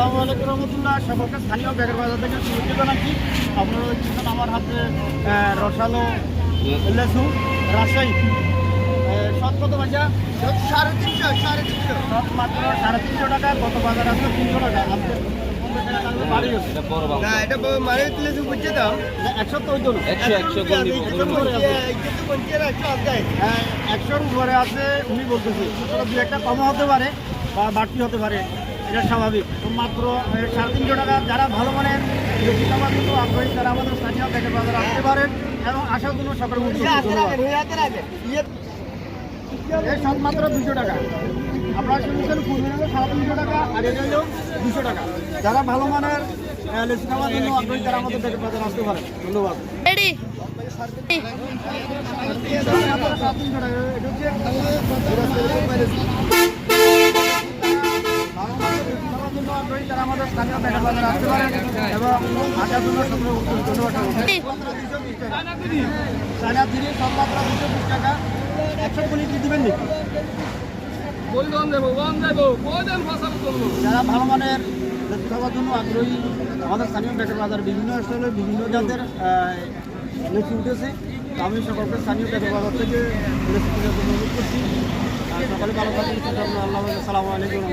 আসসালামু আলাইকুম রহমতুল্লাহ। সকলকে স্থানীয় বেকার বাজার থেকে শুভেচ্ছা জানাচ্ছি। আপনারা দেখছেন আমার হাতে রসালো লেসু রাজশাহী। সৎ কত বাজা? 350 মাত্র 350 টাকা। কত বাজার আছে 300 টাকা। আজকে বাড়ি হচ্ছে না এটা মানে লেসু বুঝছে দাও 100 তো হইতো না, 100-র উপরে আছে উনি বলতেছি। দু একটা কম হতে পারে বা বাড়তি হতে পারে, এটা স্বাভাবিক। তো মাত্র 350 টাকা। যারা ভালো মানের বেশি খাবার কিন্তু আগ্রহী তারা আমাদের স্থানীয় বেকার বাজারে আসতে পারেন এবং আসার জন্য সকল সব মাত্র 200 টাকা। আপনারা শুনছেন পূর্বে 350 টাকা, আর এটা হলো 200 টাকা। যারা ভালো মানের লেচু খাওয়ার জন্য আগ্রহী তারা আমাদের বেকার বাজারে আসতে পারেন। ধন্যবাদ। তারা আমাদের স্থানীয় বেকার বাজারে আসতে পারেন এবং আসার জন্য ধন্যবাদ। চায়না দিনে সব মাত্রা 220 টাকা। 100 গুলি কি দিবেন নাকি? যারা ভালো মানের লেচু খাওয়ার জন্য আগ্রহী আমাদের স্থানীয় বেকার বাজার বিভিন্ন স্থলে বিভিন্ন জাতের লেচু উঠেছে। তো আমি সকলকে স্থানীয় বেকার বাজার থেকে লেচু কেনার জন্য অনুরোধ করছি। সকালে ভালো থাকবেন। আল্লাহ, আসসালামু আলাইকুম।